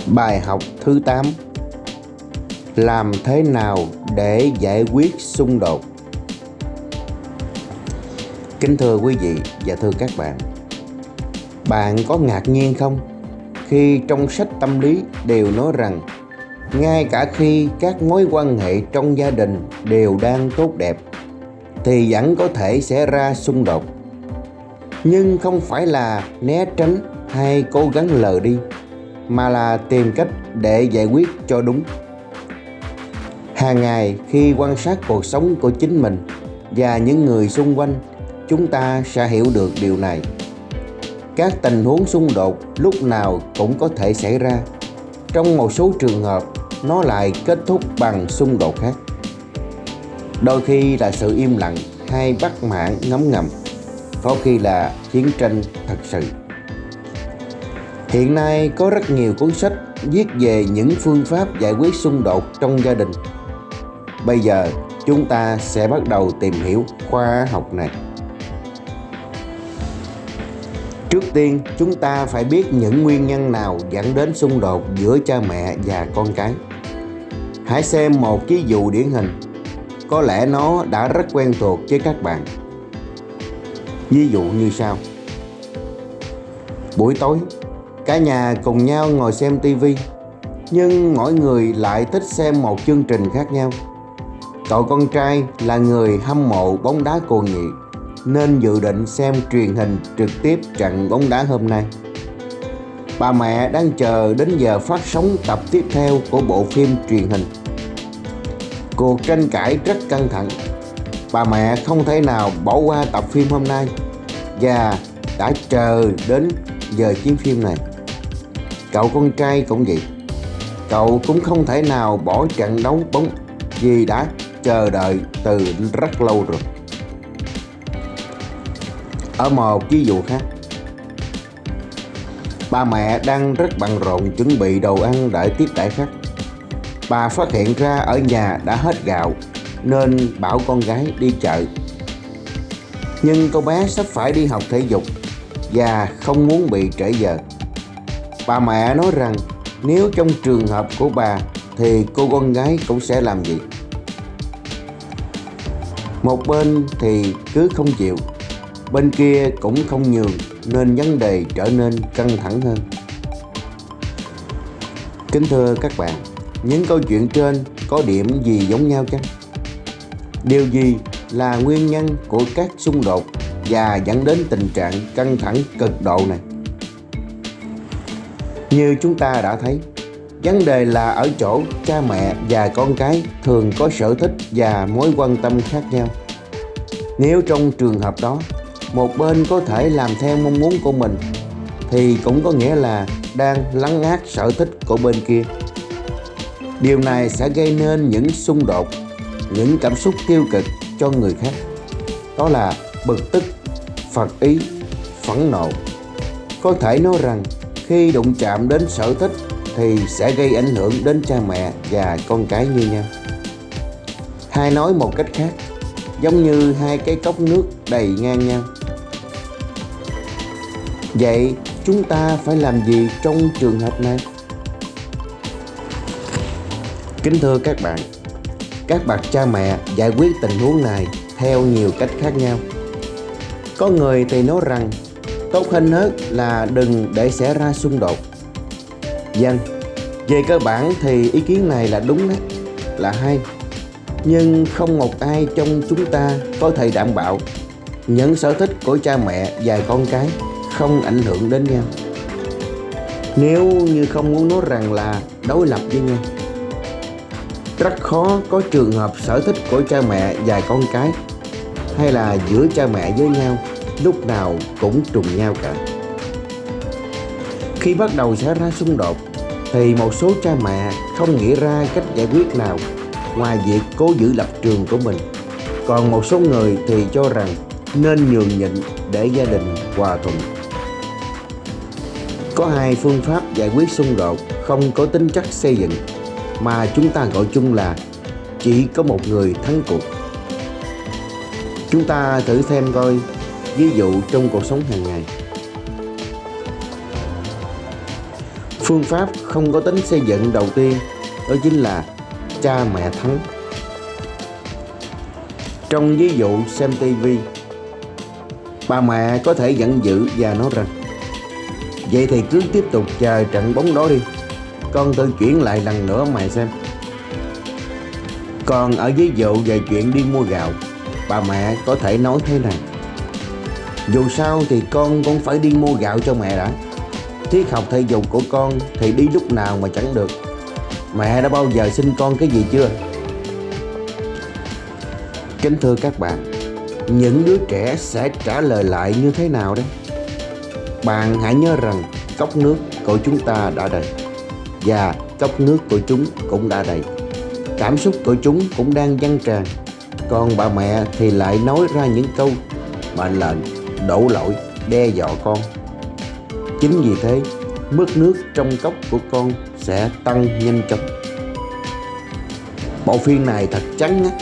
Bài học thứ 8: làm thế nào để giải quyết xung đột? Kính thưa quý vị và thưa các bạn có ngạc nhiên không khi trong sách tâm lý đều nói rằng ngay cả khi các mối quan hệ trong gia đình đều đang tốt đẹp thì vẫn có thể xảy ra xung đột, nhưng không phải là né tránh hay cố gắng lờ đi, mà là tìm cách để giải quyết cho đúng. Hàng ngày khi quan sát cuộc sống của chính mình và những người xung quanh, chúng ta sẽ hiểu được điều này. Các tình huống xung đột lúc nào cũng có thể xảy ra. Trong một số trường hợp, nó lại kết thúc bằng xung đột khác. Đôi khi là sự im lặng hay bất mãn ngấm ngầm, có khi là chiến tranh thật sự. Hiện nay có rất nhiều cuốn sách viết về những phương pháp giải quyết xung đột trong gia đình. Bây giờ chúng ta sẽ bắt đầu tìm hiểu khoa học này. Trước tiên, chúng ta phải biết những nguyên nhân nào dẫn đến xung đột giữa cha mẹ và con cái. Hãy xem một ví dụ điển hình. Có lẽ nó đã rất quen thuộc với các bạn. Ví dụ như sau. Buổi tối, cả nhà cùng nhau ngồi xem tivi, nhưng mỗi người lại thích xem một chương trình khác nhau. Cậu con trai là người hâm mộ bóng đá cuồng nhiệt nên dự định xem truyền hình trực tiếp trận bóng đá hôm nay. Bà mẹ đang chờ đến giờ phát sóng tập tiếp theo của bộ phim truyền hình. Cuộc tranh cãi rất căng thẳng. Bà mẹ không thể nào bỏ qua tập phim hôm nay và đã chờ đến giờ chiếu phim này. Cậu con trai cũng vậy. Cậu cũng không thể nào bỏ trận đấu bóng vì đã chờ đợi từ rất lâu rồi. Ở một ví dụ khác, bà mẹ đang rất bận rộn chuẩn bị đồ ăn để tiếp đãi khách. Bà phát hiện ra ở nhà đã hết gạo nên bảo con gái đi chợ. Nhưng cô bé sắp phải đi học thể dục và không muốn bị trễ giờ. Bà mẹ nói rằng nếu trong trường hợp của bà thì cô con gái cũng sẽ làm gì? Một bên thì cứ không chịu, bên kia cũng không nhường, nên vấn đề trở nên căng thẳng hơn. Kính thưa các bạn, những câu chuyện trên có điểm gì giống nhau chăng? Điều gì là nguyên nhân của các xung đột và dẫn đến tình trạng căng thẳng cực độ này? Như chúng ta đã thấy, vấn đề là ở chỗ cha mẹ và con cái thường có sở thích và mối quan tâm khác nhau. Nếu trong trường hợp đó, một bên có thể làm theo mong muốn của mình, thì cũng có nghĩa là đang lấn át sở thích của bên kia. Điều này sẽ gây nên những xung đột, những cảm xúc tiêu cực cho người khác. Đó là bực tức, phật ý, phẫn nộ. Có thể nói rằng khi đụng chạm đến sở thích thì sẽ gây ảnh hưởng đến cha mẹ và con cái như nhau. Hay nói một cách khác, giống như hai cái cốc nước đầy ngang nhau. Vậy chúng ta phải làm gì trong trường hợp này? Kính thưa các bậc cha mẹ giải quyết tình huống này theo nhiều cách khác nhau. Có người thì nói rằng tốt hơn hết là đừng để xảy ra xung đột. Vâng, về cơ bản thì ý kiến này là đúng đấy, là hay. Nhưng không một ai trong chúng ta có thể đảm bảo những sở thích của cha mẹ và con cái không ảnh hưởng đến nhau. Nếu như không muốn nói rằng là đối lập với nhau. Rất khó có trường hợp sở thích của cha mẹ và con cái hay là giữa cha mẹ với nhau lúc nào cũng trùng nhau cả. Khi bắt đầu xảy ra xung đột thì một số cha mẹ không nghĩ ra cách giải quyết nào ngoài việc cố giữ lập trường của mình. Còn một số người thì cho rằng nên nhường nhịn để gia đình hòa thuận. Có hai phương pháp giải quyết xung đột không có tính chất xây dựng mà chúng ta gọi chung là chỉ có một người thắng cuộc. Chúng ta thử xem coi ví dụ trong cuộc sống hàng ngày. Phương pháp không có tính xây dựng đầu tiên đó chính là cha mẹ thắng. Trong ví dụ xem tivi, bà mẹ có thể giận dữ và nói rằng: "Vậy thì cứ tiếp tục chờ trận bóng đó đi, con tự chuyển lại lần nữa mày xem." Còn ở ví dụ về chuyện đi mua gạo, bà mẹ có thể nói thế này: "Dù sao thì con cũng phải đi mua gạo cho mẹ đã. Tiết học thể dục của con thì đi lúc nào mà chẳng được. Mẹ đã bao giờ xin con cái gì chưa?" Kính thưa các bạn, những đứa trẻ sẽ trả lời lại như thế nào đấy? Bạn hãy nhớ rằng cốc nước của chúng ta đã đầy, và cốc nước của chúng cũng đã đầy. Cảm xúc của chúng cũng đang dâng tràn. Còn bà mẹ thì lại nói ra những câu mệnh lệnh, đổ lỗi, đe dọa con. Chính vì thế, mức nước trong cốc của con sẽ tăng nhanh chóng. Bộ phim này thật chán ngắt.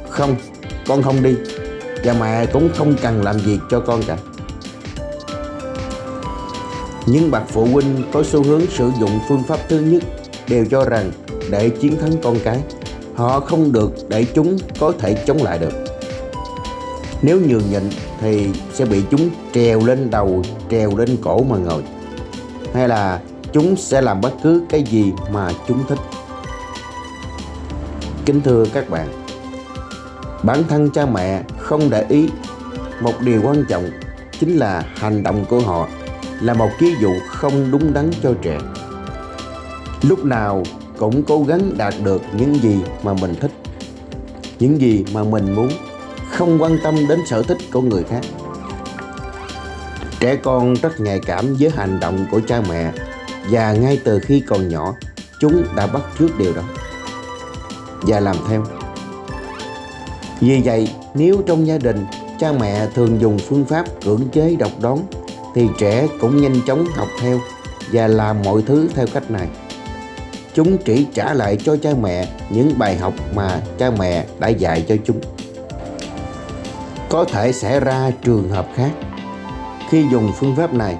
Không, con không đi, và mẹ cũng không cần làm việc cho con cả. Những bậc phụ huynh có xu hướng sử dụng phương pháp thứ nhất đều cho rằng để chiến thắng con cái, họ không được để chúng có thể chống lại được. Nếu nhường nhịn thì sẽ bị chúng trèo lên đầu, trèo lên cổ mà ngồi. Hay là chúng sẽ làm bất cứ cái gì mà chúng thích. Kính thưa các bạn, bản thân cha mẹ không để ý một điều quan trọng, chính là hành động của họ là một ví dụ không đúng đắn cho trẻ. Lúc nào cũng cố gắng đạt được những gì mà mình thích, những gì mà mình muốn, không quan tâm đến sở thích của người khác. Trẻ con rất nhạy cảm với hành động của cha mẹ, và ngay từ khi còn nhỏ, chúng đã bắt chước điều đó và làm theo. Vì vậy, nếu trong gia đình cha mẹ thường dùng phương pháp cưỡng chế độc đoán, thì trẻ cũng nhanh chóng học theo và làm mọi thứ theo cách này. Chúng chỉ trả lại cho cha mẹ những bài học mà cha mẹ đã dạy cho chúng. Có thể xảy ra trường hợp khác khi dùng phương pháp này,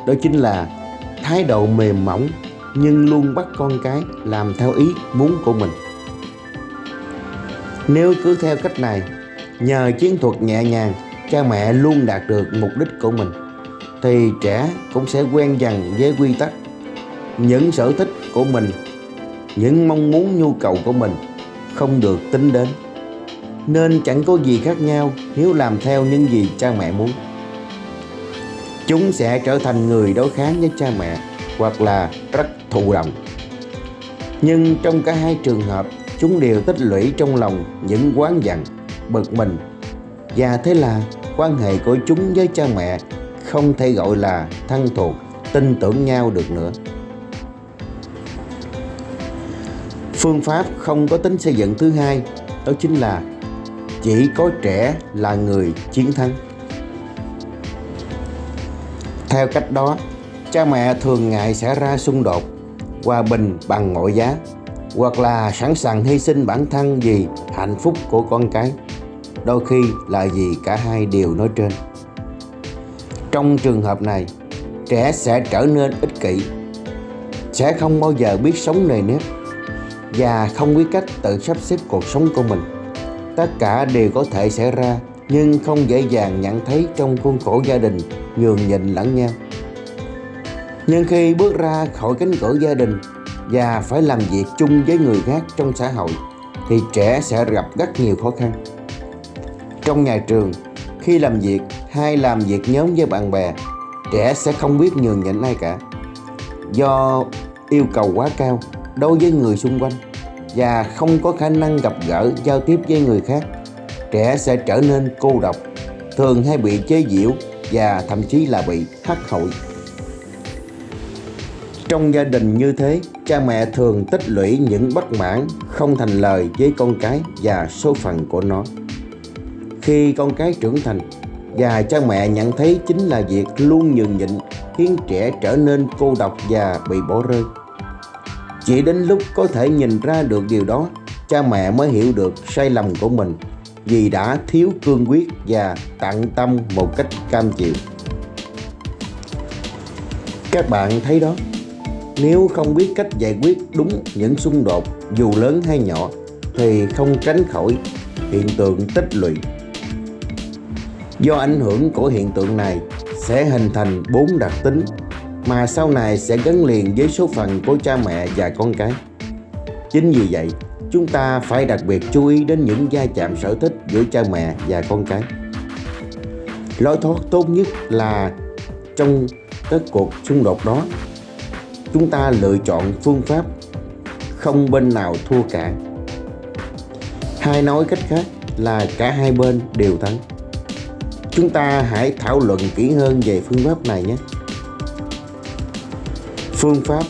đó chính là thái độ mềm mỏng nhưng luôn bắt con cái làm theo ý muốn của mình. Nếu cứ theo cách này, nhờ chiến thuật nhẹ nhàng, cha mẹ luôn đạt được mục đích của mình, thì trẻ cũng sẽ quen dần với quy tắc. Những sở thích của mình, những mong muốn nhu cầu của mình không được tính đến, nên chẳng có gì khác nhau nếu làm theo những gì cha mẹ muốn. Chúng sẽ trở thành người đối kháng với cha mẹ, hoặc là rất thụ động. Nhưng trong cả hai trường hợp, chúng đều tích lũy trong lòng những oán giận, bực mình, và thế là quan hệ của chúng với cha mẹ không thể gọi là thân thuộc, tin tưởng nhau được nữa. Phương pháp không có tính xây dựng thứ hai, đó chính là chỉ có trẻ là người chiến thắng. Theo cách đó, cha mẹ thường ngại xảy ra xung đột, hòa bình bằng mọi giá, hoặc là sẵn sàng hy sinh bản thân vì hạnh phúc của con cái, đôi khi là vì cả hai điều nói trên. Trong trường hợp này, trẻ sẽ trở nên ích kỷ, sẽ không bao giờ biết sống nề nếp, và không biết cách tự sắp xếp cuộc sống của mình. Tất cả đều có thể xảy ra, nhưng không dễ dàng nhận thấy trong khuôn khổ gia đình nhường nhịn lẫn nhau. Nhưng khi bước ra khỏi cánh cửa gia đình và phải làm việc chung với người khác trong xã hội, thì trẻ sẽ gặp rất nhiều khó khăn. Trong nhà trường, khi làm việc hay làm việc nhóm với bạn bè, trẻ sẽ không biết nhường nhịn ai cả. Do yêu cầu quá cao đối với người xung quanh và không có khả năng gặp gỡ giao tiếp với người khác, trẻ sẽ trở nên cô độc, thường hay bị chế giễu và thậm chí là bị hắt hủi. Trong gia đình như thế, cha mẹ thường tích lũy những bất mãn không thành lời với con cái và số phận của nó. Khi con cái trưởng thành và cha mẹ nhận thấy chính là việc luôn nhường nhịn khiến trẻ trở nên cô độc và bị bỏ rơi. Chỉ đến lúc có thể nhìn ra được điều đó, cha mẹ mới hiểu được sai lầm của mình vì đã thiếu cương quyết và tận tâm một cách cam chịu. Các bạn thấy đó, Nếu không biết cách giải quyết đúng những xung đột dù lớn hay nhỏ thì không tránh khỏi hiện tượng tích lũy. Do ảnh hưởng của hiện tượng này sẽ hình thành 4 đặc tính mà sau này sẽ gắn liền với số phận của cha mẹ và con cái. Chính vì vậy, chúng ta phải đặc biệt chú ý đến những va chạm sở thích giữa cha mẹ và con cái. Lối thoát tốt nhất là trong các cuộc xung đột đó, chúng ta lựa chọn phương pháp không bên nào thua cả. Hay nói cách khác là cả hai bên đều thắng. Chúng ta hãy thảo luận kỹ hơn về phương pháp này nhé. Phương pháp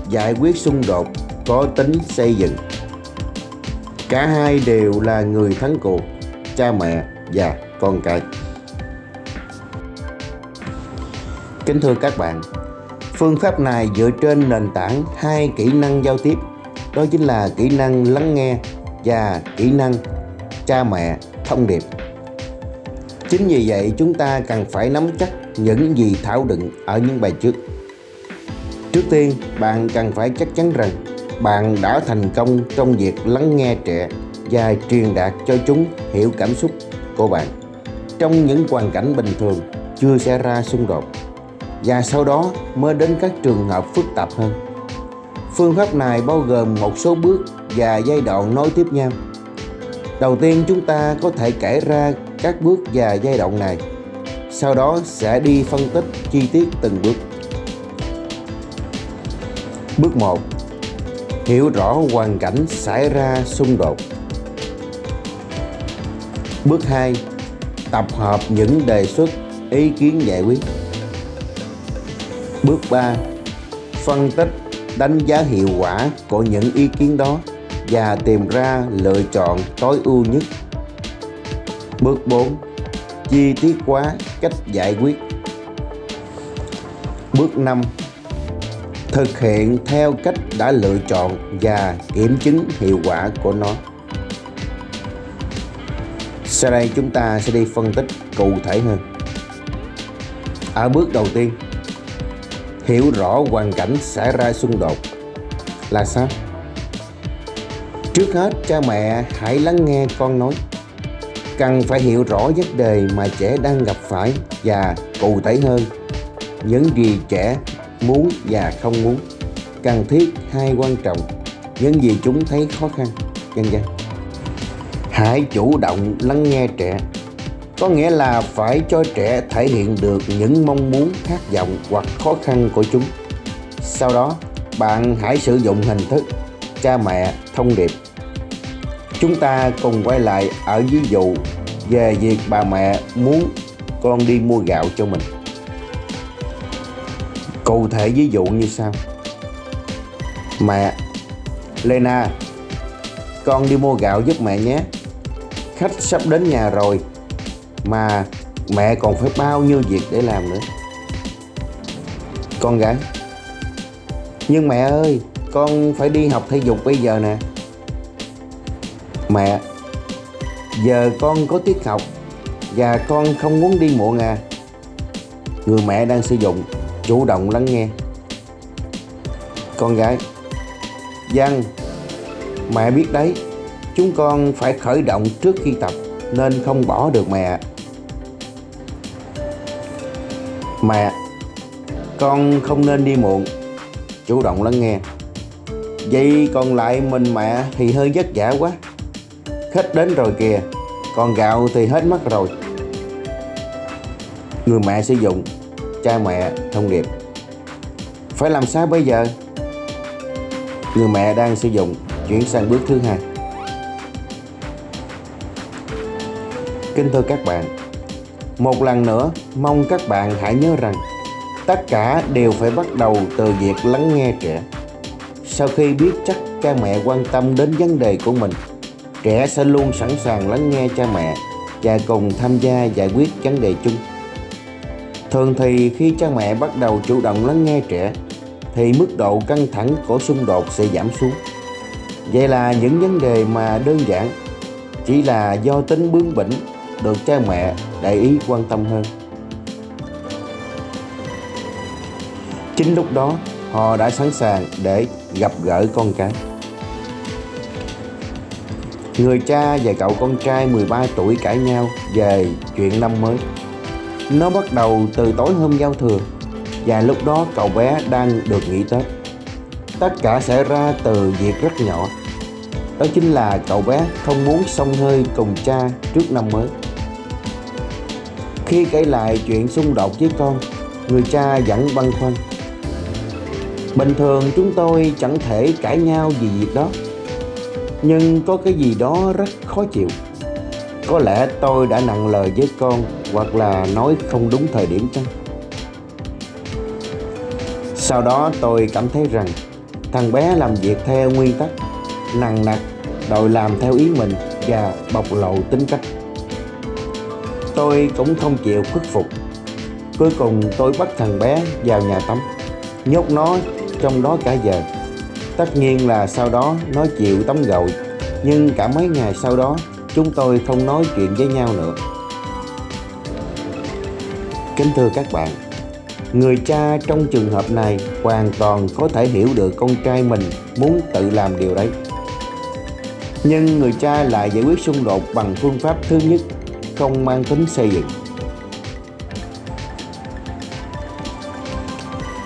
giải quyết xung đột có tính xây dựng. Cả hai đều là người thắng cuộc, cha mẹ và con cái. Kính thưa các bạn, phương pháp này dựa trên nền tảng 2 kỹ năng giao tiếp, đó chính là kỹ năng lắng nghe và kỹ năng cha mẹ thông điệp. Chính vì vậy chúng ta cần phải nắm chắc những gì thảo luận ở những bài trước. Trước tiên, bạn cần phải chắc chắn rằng bạn đã thành công trong việc lắng nghe trẻ và truyền đạt cho chúng hiểu cảm xúc của bạn trong những hoàn cảnh bình thường chưa xảy ra xung đột, và sau đó mới đến các trường hợp phức tạp hơn. Phương pháp này bao gồm một số bước và giai đoạn nối tiếp nhau. Đầu tiên, chúng ta có thể kể ra các bước và giai đoạn này, sau đó sẽ đi phân tích chi tiết từng bước. Bước 1. Hiểu rõ hoàn cảnh xảy ra xung đột. Bước 2. Tập hợp những đề xuất, ý kiến giải quyết. Bước 3. Phân tích, đánh giá hiệu quả của những ý kiến đó và tìm ra lựa chọn tối ưu nhất. Bước 4. Chi tiết hóa cách giải quyết. Bước 5. Thực hiện theo cách đã lựa chọn và kiểm chứng hiệu quả của nó. Sau đây chúng ta sẽ đi phân tích cụ thể hơn. Ở bước đầu tiên, hiểu rõ hoàn cảnh xảy ra xung đột là sao? Trước hết, cha mẹ hãy lắng nghe con nói. Cần phải hiểu rõ vấn đề mà trẻ đang gặp phải và cụ thể hơn những gì trẻ muốn và không muốn, cần thiết hay quan trọng, những gì chúng thấy khó khăn, vân vân. Hãy chủ động lắng nghe trẻ, có nghĩa là phải cho trẻ thể hiện được những mong muốn, khát vọng hoặc khó khăn của chúng. Sau đó, bạn hãy sử dụng hình thức cha mẹ thông điệp. Chúng ta cùng quay lại ở ví dụ về việc bà mẹ muốn con đi mua gạo cho mình. Cụ thể ví dụ như sau. Mẹ: Lena, con đi mua gạo giúp mẹ nhé. Khách sắp đến nhà rồi, mà mẹ còn phải bao nhiêu việc để làm nữa. Con gái: Nhưng mẹ ơi, con phải đi học thể dục bây giờ nè. Mẹ: Giờ con có tiết học và con không muốn đi muộn à. Người mẹ đang sử dụng chủ động lắng nghe. Con gái: Vâng, mẹ biết đấy, chúng con phải khởi động trước khi tập nên không bỏ được mẹ. Mẹ: Con không nên đi muộn. Chủ động lắng nghe. Vậy còn lại mình mẹ thì hơi vất vả quá. Khách đến rồi kìa, còn gạo thì hết mất rồi. Người mẹ sử dụng cha mẹ thông điệp. Phải làm sao bây giờ? Người mẹ đang sử dụng chuyển sang bước thứ 2. Kính thưa các bạn, một lần nữa mong các bạn hãy nhớ rằng tất cả đều phải bắt đầu từ việc lắng nghe trẻ. Sau khi biết chắc cha mẹ quan tâm đến vấn đề của mình, trẻ sẽ luôn sẵn sàng lắng nghe cha mẹ và cùng tham gia giải quyết vấn đề chung. Thường thì khi cha mẹ bắt đầu chủ động lắng nghe trẻ thì mức độ căng thẳng của xung đột sẽ giảm xuống. Vậy là những vấn đề mà đơn giản chỉ là do tính bướng bỉnh được cha mẹ để ý quan tâm hơn. Chính lúc đó họ đã sẵn sàng để gặp gỡ con cái. Người cha và cậu con trai 13 tuổi cãi nhau về chuyện năm mới. Nó bắt đầu từ tối hôm giao thừa, và lúc đó cậu bé đang được nghỉ Tết. Tất cả xảy ra từ việc rất nhỏ. Đó chính là cậu bé không muốn xông hơi cùng cha trước năm mới. Khi kể lại chuyện xung đột với con, người cha vẫn băn khoăn. Bình thường chúng tôi chẳng thể cãi nhau vì việc đó, nhưng có cái gì đó rất khó chịu. Có lẽ tôi đã nặng lời với con, hoặc là nói không đúng thời điểm chăng? Sau đó tôi cảm thấy rằng thằng bé làm việc theo nguyên tắc, nằng nặc, đòi làm theo ý mình và bộc lộ tính cách. Tôi cũng không chịu khuất phục. Cuối cùng tôi bắt thằng bé vào nhà tắm, nhốt nó trong đó cả giờ. Tất nhiên là sau đó nó chịu tắm gội, nhưng cả mấy ngày sau đó chúng tôi không nói chuyện với nhau nữa. Kính thưa các bạn, người cha trong trường hợp này hoàn toàn có thể hiểu được con trai mình muốn tự làm điều đấy. Nhưng người cha lại giải quyết xung đột bằng phương pháp thứ nhất, không mang tính xây dựng.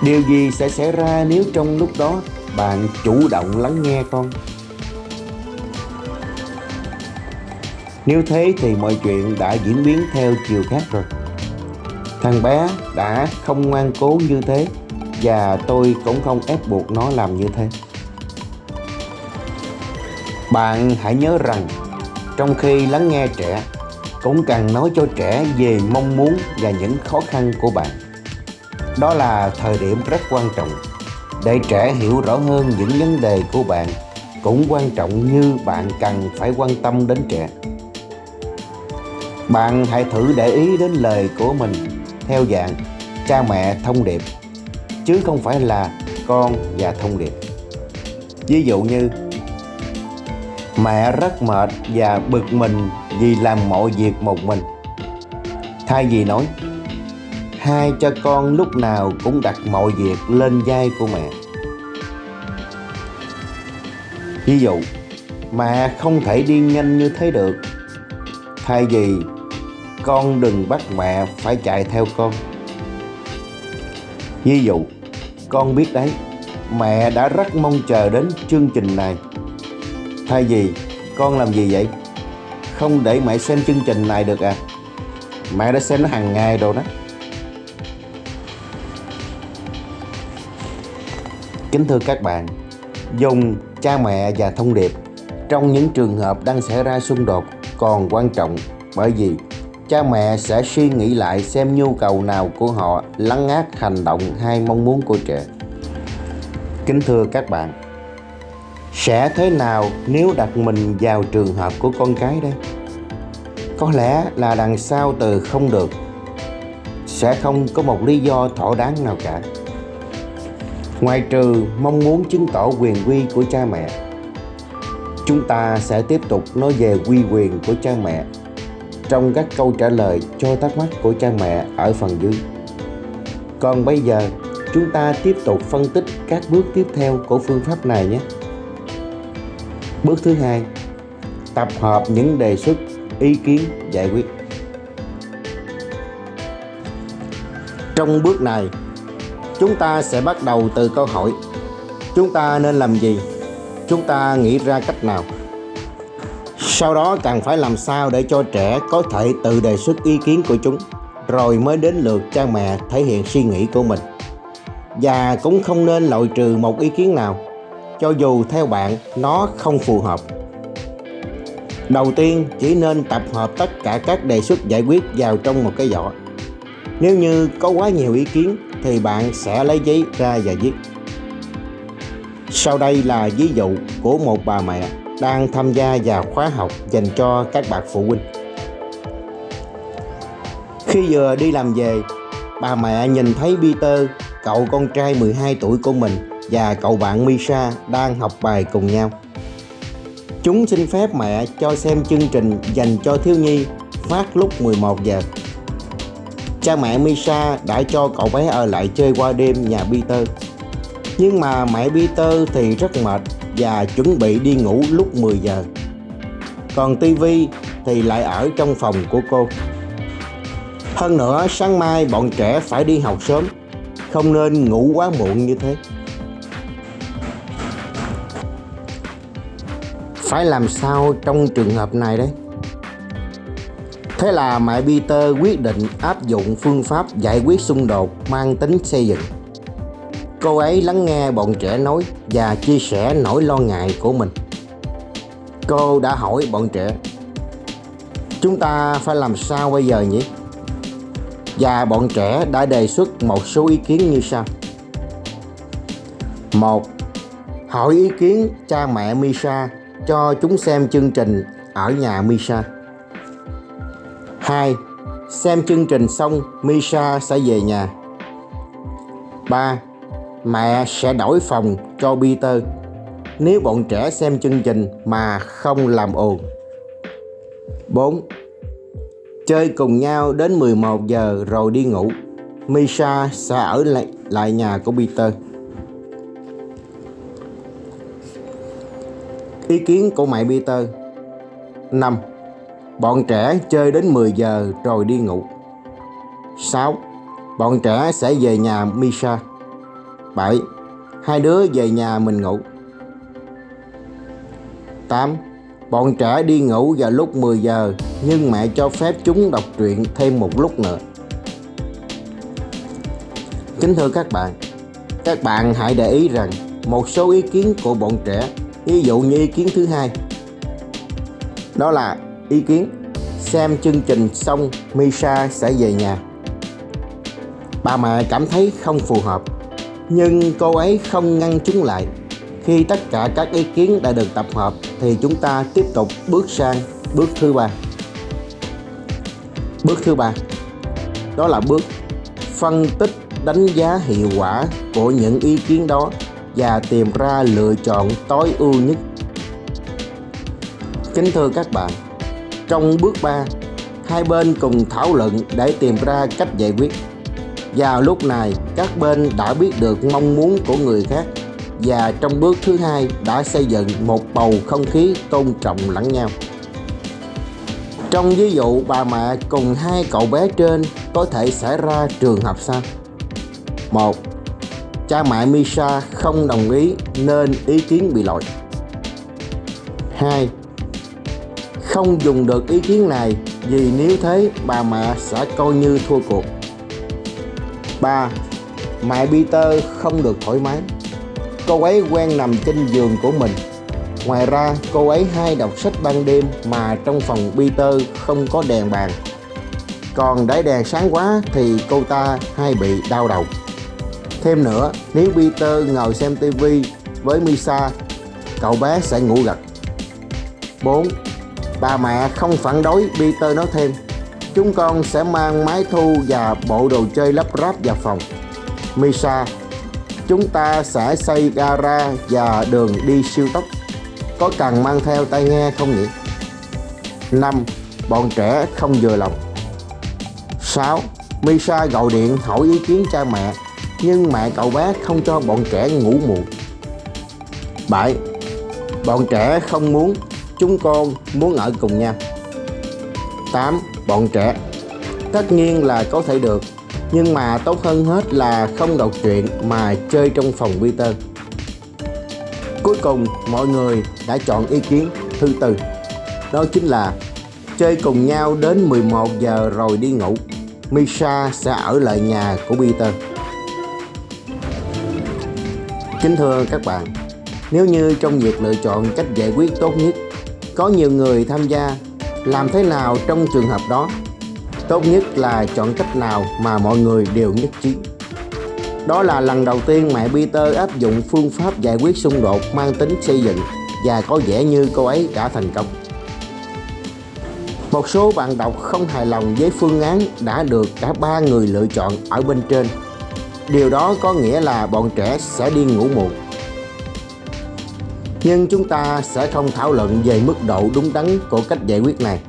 Điều gì sẽ xảy ra nếu trong lúc đó bạn chủ động lắng nghe con? Nếu thế thì mọi chuyện đã diễn biến theo chiều khác rồi. Thằng bé đã không ngoan cố như thế, và tôi cũng không ép buộc nó làm như thế. Bạn hãy nhớ rằng, trong khi lắng nghe trẻ, cũng cần nói cho trẻ về mong muốn và những khó khăn của bạn. Đó là thời điểm rất quan trọng để trẻ hiểu rõ hơn những vấn đề của bạn, cũng quan trọng như bạn cần phải quan tâm đến trẻ. Bạn hãy thử để ý đến lời của mình theo dạng cha mẹ thông điệp, chứ không phải là con và thông điệp. Ví dụ như: mẹ rất mệt và bực mình vì làm mọi việc một mình. Thay vì nói: hai cha con lúc nào cũng đặt mọi việc lên vai của mẹ. Ví dụ: mẹ không thể đi nhanh như thế được. Thay vì: con đừng bắt mẹ phải chạy theo con. Ví dụ: con biết đấy, mẹ đã rất mong chờ đến chương trình này. Thay vì: con làm gì vậy? Không để mẹ xem chương trình này được à? Mẹ đã xem nó hàng ngày rồi đó. Kính thưa các bạn, dùng cha mẹ và thông điệp trong những trường hợp đang xảy ra xung đột còn quan trọng, bởi vì cha mẹ sẽ suy nghĩ lại xem nhu cầu nào của họ lấn át hành động hay mong muốn của trẻ. Kính thưa các bạn, sẽ thế nào nếu đặt mình vào trường hợp của con cái đây? Có lẽ là đằng sau từ không được sẽ không có một lý do thỏa đáng nào cả, ngoại trừ mong muốn chứng tỏ quyền uy của cha mẹ. Chúng ta sẽ tiếp tục nói về uy quyền của cha mẹ trong các câu trả lời cho thắc mắc của cha mẹ ở phần dưới. Còn bây giờ, chúng ta tiếp tục phân tích các bước tiếp theo của phương pháp này nhé. Bước thứ hai, tập hợp những đề xuất, ý kiến, giải quyết. Trong bước này, chúng ta sẽ bắt đầu từ câu hỏi: chúng ta nên làm gì? Chúng ta nghĩ ra cách nào? Sau đó cần phải làm sao để cho trẻ có thể tự đề xuất ý kiến của chúng, rồi mới đến lượt cha mẹ thể hiện suy nghĩ của mình. Và cũng không nên loại trừ một ý kiến nào, cho dù theo bạn nó không phù hợp. Đầu tiên, chỉ nên tập hợp tất cả các đề xuất giải quyết vào trong một cái giỏ. Nếu như có quá nhiều ý kiến thì bạn sẽ lấy giấy ra và viết. Sau đây là ví dụ của một bà mẹ đang tham gia vào khóa học dành cho các bậc phụ huynh. Khi vừa đi làm về, bà mẹ nhìn thấy Peter, cậu con trai 12 tuổi của mình, và cậu bạn Misha đang học bài cùng nhau. Chúng xin phép mẹ cho xem chương trình dành cho thiếu nhi phát lúc 11 giờ. Cha mẹ Misha đã cho cậu bé ở lại chơi qua đêm nhà Peter. Nhưng mà mẹ Peter thì rất mệt và chuẩn bị đi ngủ lúc 10 giờ. Còn tivi thì lại ở trong phòng của cô. Hơn nữa sáng mai bọn trẻ phải đi học sớm, không nên ngủ quá muộn như thế. Phải làm sao trong trường hợp này đấy? Thế là mẹ Peter quyết định áp dụng phương pháp giải quyết xung đột mang tính xây dựng. Cô ấy lắng nghe bọn trẻ nói và chia sẻ nỗi lo ngại của mình. Cô đã hỏi bọn trẻ: chúng ta phải làm sao bây giờ nhỉ? Và bọn trẻ đã đề xuất một số ý kiến như sau. 1. Hỏi ý kiến cha mẹ Misha cho chúng xem chương trình ở nhà Misha. 2. Xem chương trình xong Misha sẽ về nhà. 3. Mẹ sẽ đổi phòng cho Peter nếu bọn trẻ xem chương trình mà không làm ồn. 4. Chơi cùng nhau đến 11 giờ rồi đi ngủ. Misha sẽ ở lại nhà của Peter. Ý kiến của mẹ Peter. 5. Bọn trẻ chơi đến 10 giờ rồi đi ngủ. 6. Bọn trẻ sẽ về nhà Misha. 7. Hai đứa về nhà mình ngủ. 8. Bọn trẻ đi ngủ vào lúc 10 giờ nhưng mẹ cho phép chúng đọc truyện thêm một lúc nữa. Kính thưa các bạn hãy để ý rằng một số ý kiến của bọn trẻ, ví dụ như ý kiến thứ hai, đó là ý kiến xem chương trình xong Misha sẽ về nhà. Bà mẹ cảm thấy không phù hợp, nhưng cô ấy không ngăn chúng lại. Khi tất cả các ý kiến đã được tập hợp thì chúng ta tiếp tục bước sang bước thứ ba. Bước thứ ba đó là bước phân tích, đánh giá hiệu quả của những ý kiến đó và tìm ra lựa chọn tối ưu nhất. Kính thưa các bạn, trong bước 3, hai bên cùng thảo luận để tìm ra cách giải quyết. Vào lúc này, các bên đã biết được mong muốn của người khác và trong bước thứ hai đã xây dựng một bầu không khí tôn trọng lẫn nhau. Trong ví dụ bà mẹ cùng hai cậu bé trên có thể xảy ra trường hợp sau. 1. Cha mẹ Misha không đồng ý nên ý kiến bị loại. 2. Không dùng được ý kiến này vì nếu thế bà mẹ sẽ coi như thua cuộc. 3. Mẹ Peter không được thoải mái. Cô ấy quen nằm trên giường của mình. Ngoài ra cô ấy hay đọc sách ban đêm mà trong phòng Peter không có đèn bàn. Còn để đèn sáng quá thì cô ta hay bị đau đầu. Thêm nữa, nếu Peter ngồi xem TV với Misha, cậu bé sẽ ngủ gật. 4. Bà mẹ không phản đối. Peter nói thêm: chúng con sẽ mang máy thu và bộ đồ chơi lắp ráp vào phòng. Misha: chúng ta sẽ xây gara và đường đi siêu tốc. Có cần mang theo tai nghe không nhỉ? 5. Bọn trẻ không vừa lòng. 6. Misha gọi điện hỏi ý kiến cha mẹ, nhưng mẹ cậu bé không cho bọn trẻ ngủ muộn. 7. Bọn trẻ không muốn. Chúng con muốn ở cùng nhau. 8. Bọn trẻ: tất nhiên là có thể được, nhưng mà tốt hơn hết là không đọc truyện mà chơi trong phòng Peter. Cuối cùng mọi người đã chọn ý kiến thứ tư, đó chính là chơi cùng nhau đến 11 giờ rồi đi ngủ. Misha sẽ ở lại nhà của Peter. Kính thưa các bạn, nếu như trong việc lựa chọn cách giải quyết tốt nhất có nhiều người tham gia, làm thế nào trong trường hợp đó? Tốt nhất là chọn cách nào mà mọi người đều nhất trí. Đó là lần đầu tiên mẹ Peter áp dụng phương pháp giải quyết xung đột mang tính xây dựng và có vẻ như cô ấy đã thành công. Một số bạn đọc không hài lòng với phương án đã được cả ba người lựa chọn ở bên trên. Điều đó có nghĩa là bọn trẻ sẽ đi ngủ muộn. Nhưng chúng ta sẽ không thảo luận về mức độ đúng đắn của cách giải quyết này,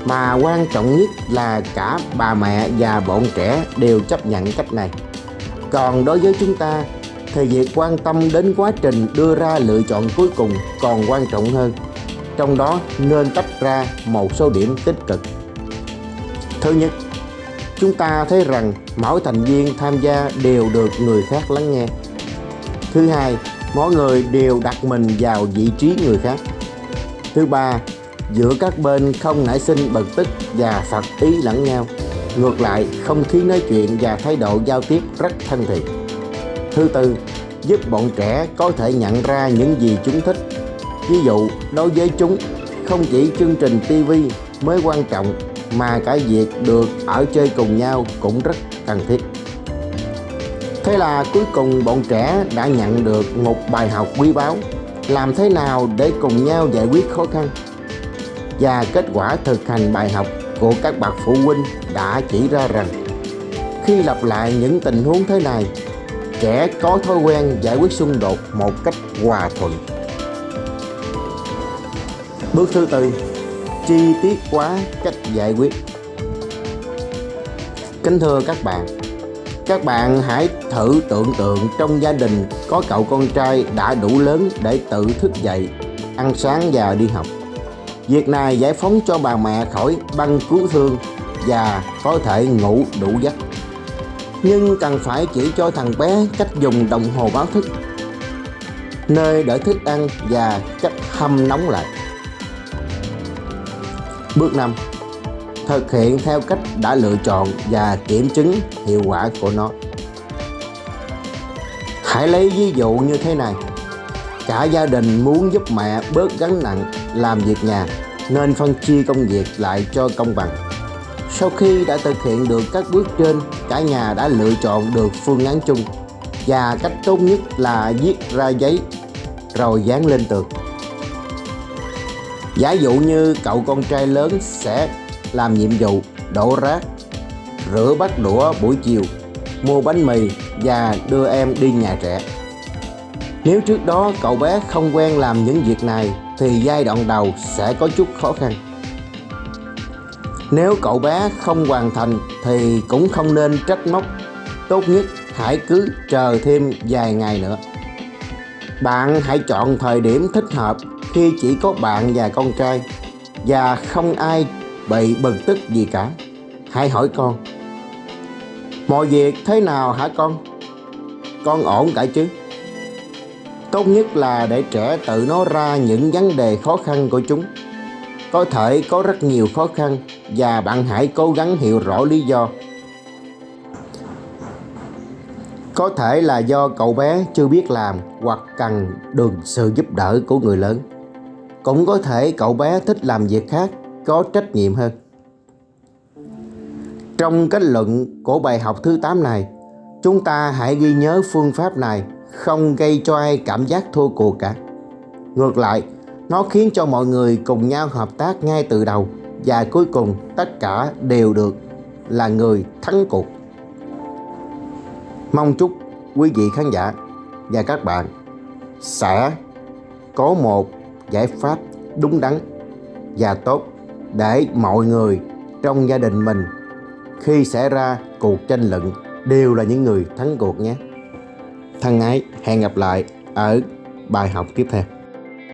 mà quan trọng nhất là cả bà mẹ và bọn trẻ đều chấp nhận cách này. Còn đối với chúng ta, thì việc quan tâm đến quá trình đưa ra lựa chọn cuối cùng còn quan trọng hơn. Trong đó nên tách ra một số điểm tích cực. Thứ nhất, chúng ta thấy rằng mỗi thành viên tham gia đều được người khác lắng nghe. Thứ hai, mỗi người đều đặt mình vào vị trí người khác. Thứ ba, giữa các bên không nảy sinh bực tức và phật ý lẫn nhau. Ngược lại, không khí nói chuyện và thái độ giao tiếp rất thân thiện. Thứ tư, giúp bọn trẻ có thể nhận ra những gì chúng thích. Ví dụ, đối với chúng, không chỉ chương trình TV mới quan trọng mà cả việc được ở chơi cùng nhau cũng rất cần thiết. Thế là cuối cùng bọn trẻ đã nhận được một bài học quý báu, làm thế nào để cùng nhau giải quyết khó khăn. Và kết quả thực hành bài học của các bậc phụ huynh đã chỉ ra rằng khi lặp lại những tình huống thế này, trẻ có thói quen giải quyết xung đột một cách hòa thuận. Bước thứ tư, chi tiết hóa cách giải quyết. Kính thưa các bạn hãy thử tưởng tượng trong gia đình có cậu con trai đã đủ lớn để tự thức dậy, ăn sáng và đi học. Việc này giải phóng cho bà mẹ khỏi băng cứu thương và có thể ngủ đủ giấc. Nhưng cần phải chỉ cho thằng bé cách dùng đồng hồ báo thức, nơi để thức ăn và cách hâm nóng lại. Bước 5. Thực hiện theo cách đã lựa chọn và kiểm chứng hiệu quả của nó. Hãy lấy ví dụ như thế này. Cả gia đình muốn giúp mẹ bớt gánh nặng làm việc nhà nên phân chia công việc lại cho công bằng. Sau khi đã thực hiện được các bước trên, cả nhà đã lựa chọn được phương án chung và cách tốt nhất là viết ra giấy rồi dán lên tường. Giả dụ như cậu con trai lớn sẽ làm nhiệm vụ đổ rác, rửa bát đũa buổi chiều, mua bánh mì và đưa em đi nhà trẻ. Nếu trước đó cậu bé không quen làm những việc này thì giai đoạn đầu sẽ có chút khó khăn. Nếu cậu bé không hoàn thành thì cũng không nên trách móc. Tốt nhất hãy cứ chờ thêm vài ngày nữa. Bạn hãy chọn thời điểm thích hợp khi chỉ có bạn và con trai và không ai bị bực tức gì cả. Hãy hỏi con: mọi việc thế nào hả con? Con ổn cả chứ? Tốt nhất là để trẻ tự nói ra những vấn đề khó khăn của chúng. Có thể có rất nhiều khó khăn và bạn hãy cố gắng hiểu rõ lý do. Có thể là do cậu bé chưa biết làm hoặc cần được sự giúp đỡ của người lớn. Cũng có thể cậu bé thích làm việc khác, có trách nhiệm hơn. Trong kết luận của bài học thứ 8 này, chúng ta hãy ghi nhớ phương pháp này không gây cho ai cảm giác thua cuộc cả. Ngược lại, nó khiến cho mọi người cùng nhau hợp tác ngay từ đầu và cuối cùng tất cả đều được là người thắng cuộc. Mong chúc quý vị khán giả và các bạn sẽ có một giải pháp đúng đắn và tốt để mọi người trong gia đình mình khi xảy ra cuộc tranh luận đều là những người thắng cuộc nhé. Thân ái, hẹn gặp lại ở bài học tiếp theo.